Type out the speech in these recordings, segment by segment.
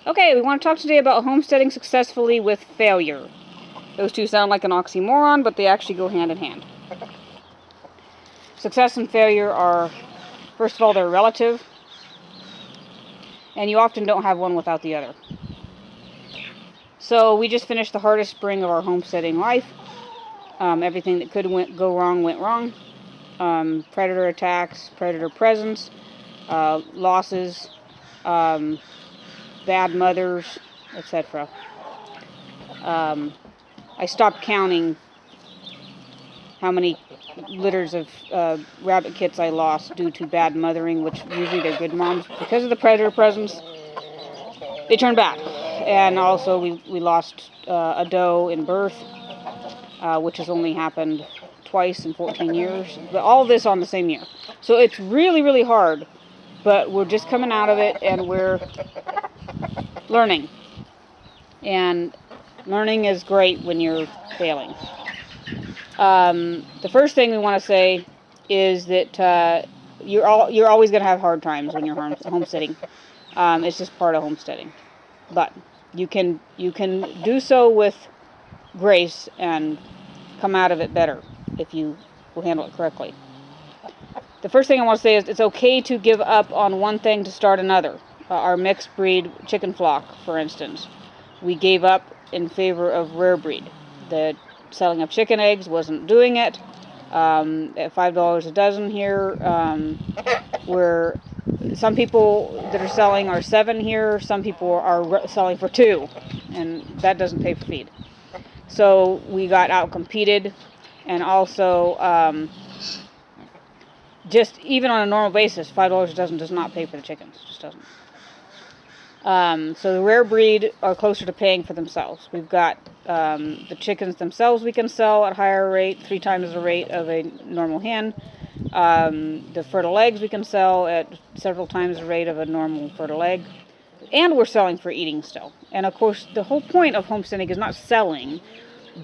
Okay, we want to talk today about homesteading successfully with failure. Those two sound like an oxymoron, but they actually go hand in hand. Success and failure are, first of all, they're relative, and you often don't have one without the other. So we just finished the hardest spring of our homesteading life. Everything that could go wrong went wrong. Predator attacks, predator presence, losses, bad mothers, etc. I stopped counting how many litters of rabbit kits I lost due to bad mothering, which usually they're good moms. Because of the predator presence, they turn back. And also we lost a doe in birth, which has only happened twice in 14 years. But all of this on the same year. So it's really, really hard. But we're just coming out of it, and we're learning. And learning is great when you're failing. The first thing we want to say is that you're always going to have hard times when you're homesteading. It's just part of homesteading. But you can do so with grace and come out of it better if you will handle it correctly. The first thing I want to say is it's okay to give up on one thing to start another. Our mixed breed chicken flock, for instance, we gave up in favor of rare breed. The selling of chicken eggs wasn't doing it. At $5 a dozen here, where some people that are selling are 7 here, some people are selling for 2, and that doesn't pay for feed. So we got out competed, and also just even on a normal basis, $5 a dozen does not pay for the chickens. It just doesn't. So the rare breed are closer to paying for themselves. We've got the chickens themselves we can sell at higher rate, 3 times the rate of a normal hen. The fertile eggs we can sell at several times the rate of a normal fertile egg. And we're selling for eating still. And of course, the whole point of homesteading is not selling,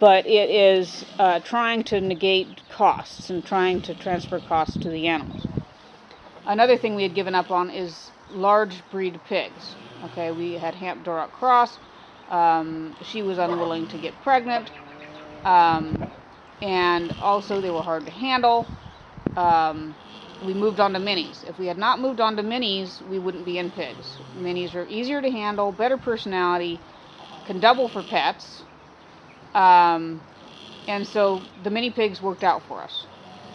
but it is trying to negate costs and trying to transfer costs to the animals. Another thing we had given up on is large breed pigs. Okay, we had Hampdorf Cross. She was unwilling to get pregnant, and also they were hard to handle. We moved on to minis. If we had not moved on to minis, we wouldn't be in pigs. Minis are easier to handle, better personality, can double for pets, and so the mini pigs worked out for us.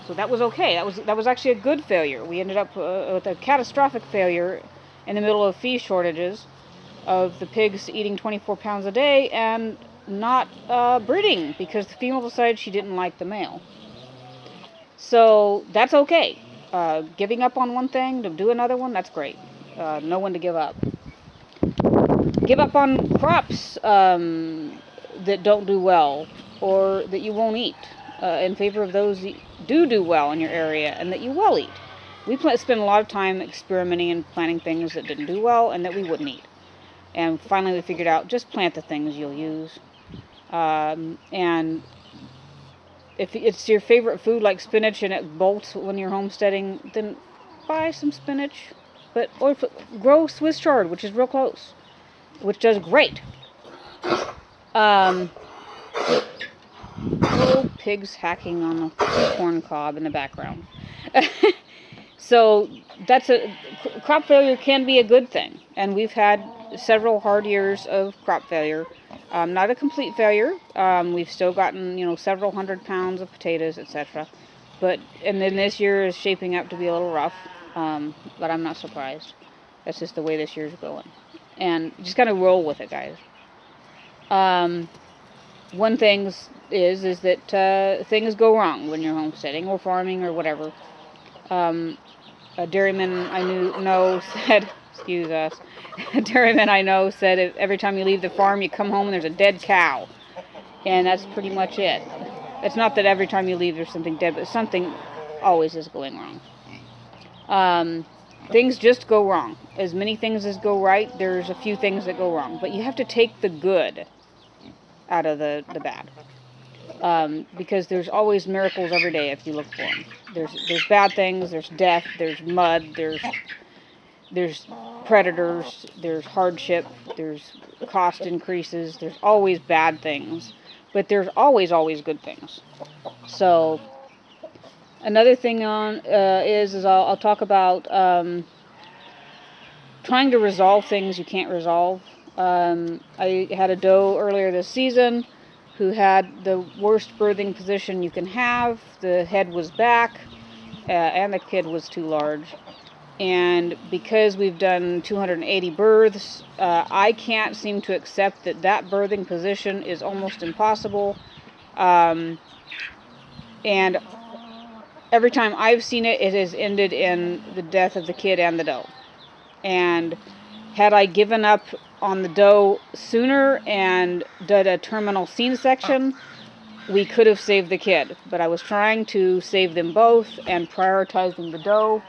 So that was okay. That was actually a good failure. We ended up with a catastrophic failure in the middle of feed shortages of the pigs eating 24 pounds a day and not breeding because the female decided she didn't like the male. So that's okay. Giving up on one thing to do another one, that's great. Know when to give up. Give up on crops that don't do well or that you won't eat in favor of those that do well in your area and that you will eat. We spent a lot of time experimenting and planting things that didn't do well and that we wouldn't eat. And finally we figured out, just plant the things you'll use. And if it's your favorite food like spinach and it bolts when you're homesteading, then buy some spinach. Or grow Swiss chard, which is real close, which does great. Pigs hacking on the corn cob in the background. So crop failure can be a good thing, and we've had several hard years of crop failure. Not a complete failure. We've still gotten several hundred pounds of potatoes, etc. And then this year is shaping up to be a little rough, but I'm not surprised. That's just the way this year's going, and just kind of roll with it, guys. One thing is that things go wrong when you're homesteading or farming or whatever. A dairyman I know said, excuse us, a dairyman I know said every time you leave the farm, you come home and there's a dead cow. And that's pretty much it. It's not that every time you leave there's something dead, but something always is going wrong. Things just go wrong. As many things as go right, there's a few things that go wrong. But you have to take the good out of the bad. Because there's always miracles every day if you look for them. There's bad things, there's death, there's mud, there's there's predators, there's hardship, there's cost increases, there's always bad things, but there's always good things. So another thing is I'll talk about trying to resolve things you can't resolve. I had a doe earlier this season who had the worst birthing position you can have. The head was back, and the kid was too large. And because we've done 280 births, I can't seem to accept that birthing position is almost impossible. And every time I've seen it, it has ended in the death of the kid and the doe. And had I given up on the doe sooner and did a terminal C-section, we could have saved the kid. But I was trying to save them both and prioritizing the doe,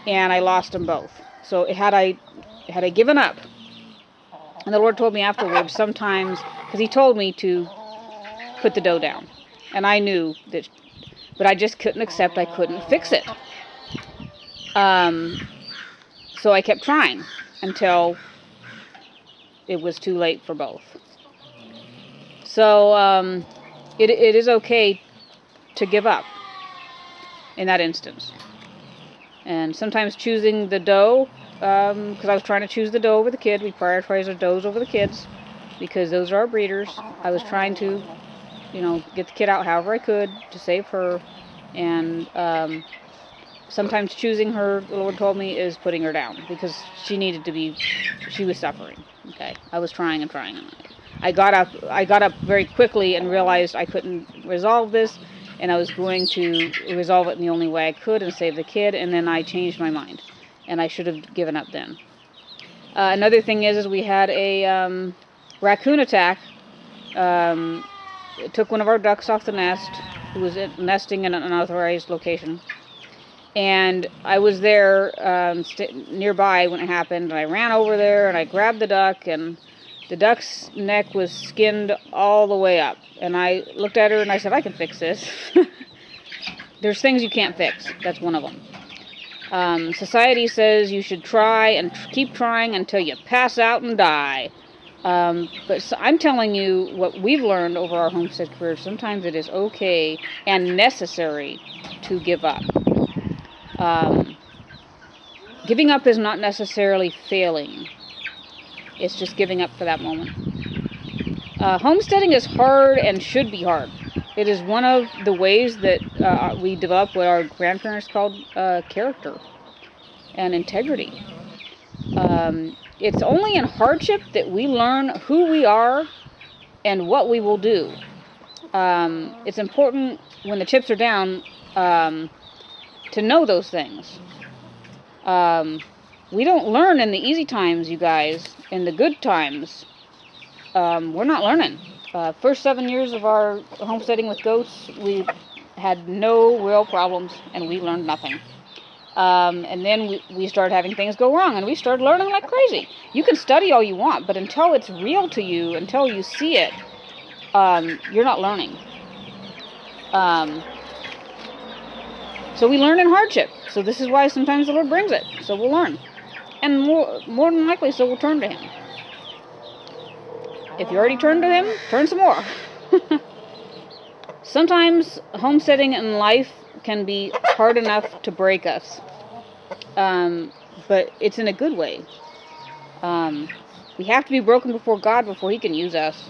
and I lost them both. So had I given up, and the Lord told me afterwards sometimes, because He told me to put the doe down, and I knew that, but I just couldn't accept I couldn't fix it. So I kept trying until it was too late for both. So it is okay to give up in that instance. And sometimes choosing the doe, because I was trying to choose the doe over the kid. We prioritize our does over the kids because those are our breeders. I was trying to, get the kid out however I could to save her. And sometimes choosing her, the Lord told me, is putting her down because she was suffering. Okay, I was trying and trying. I got up very quickly and realized I couldn't resolve this, and I was going to resolve it in the only way I could and save the kid, and then I changed my mind, and I should have given up then. Another thing is we had a raccoon attack. It took one of our ducks off the nest, who was nesting in an unauthorized location. And I was there nearby when it happened, and I ran over there, and I grabbed the duck, and the duck's neck was skinned all the way up. And I looked at her, and I said, I can fix this. There's things you can't fix. That's one of them. Society says you should try and keep trying until you pass out and die. But I'm telling you what we've learned over our homestead career. Sometimes it is okay and necessary to give up. Giving up is not necessarily failing. It's just giving up for that moment. Homesteading is hard and should be hard. It is one of the ways that we develop what our grandparents called character and integrity. It's only in hardship that we learn who we are and what we will do. It's important when the chips are down to know those things. We don't learn in the easy times, you guys. In the good times, we're not learning. First 7 years of our homesteading with goats, we had no real problems, and we learned nothing. And then we started having things go wrong, and we started learning like crazy. You can study all you want, but until it's real to you, until you see it, you're not learning. So we learn in hardship. So this is why sometimes the Lord brings it. So we'll learn. And more than likely, so we'll turn to Him. If you already turned to Him, turn some more. Sometimes homesteading in life can be hard enough to break us. But it's in a good way. We have to be broken before God before He can use us.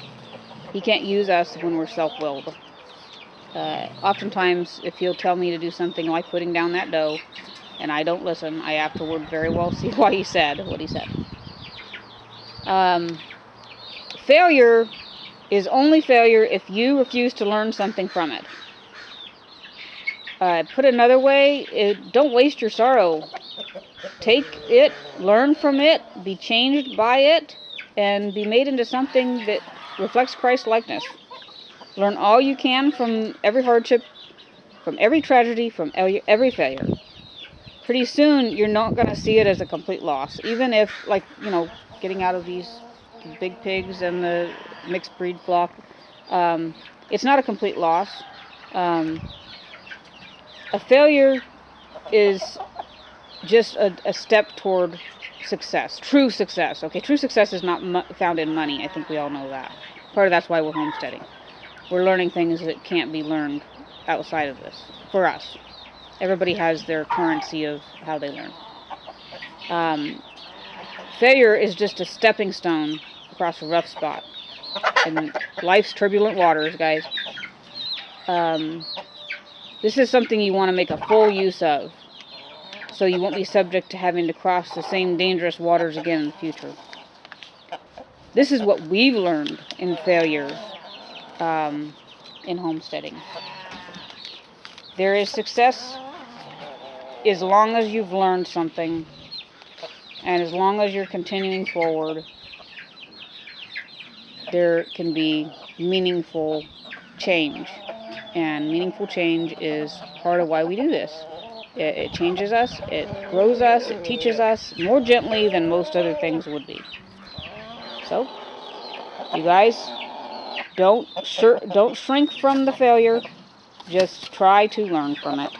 He can't use us when we're self-willed. Oftentimes, if He'll tell me to do something like putting down that doe, and I don't listen, I afterward very well see why He said what He said. Failure is only failure if you refuse to learn something from it. Put another way, don't waste your sorrow. Take it, learn from it, be changed by it, and be made into something that reflects Christ's likeness. Learn all you can from every hardship, from every tragedy, from every failure. Pretty soon, you're not going to see it as a complete loss. Even if, getting out of these big pigs and the mixed breed flock, it's not a complete loss. A failure is just a step toward success. True success. Okay, true success is not found in money. I think we all know that. Part of that's why we're homesteading. We're learning things that can't be learned outside of this. For us. Everybody has their currency of how they learn. Failure is just a stepping stone across a rough spot. In life's turbulent waters, guys. This is something you want to make a full use of, so you won't be subject to having to cross the same dangerous waters again in the future. This is what we've learned in failure in homesteading. There is success as long as you've learned something, and as long as you're continuing forward. There can be meaningful change, and meaningful change is part of why we do this. It changes us, it grows us, it teaches us more gently than most other things would be. So, you guys, don't shrink from the failure. Just try to learn from it.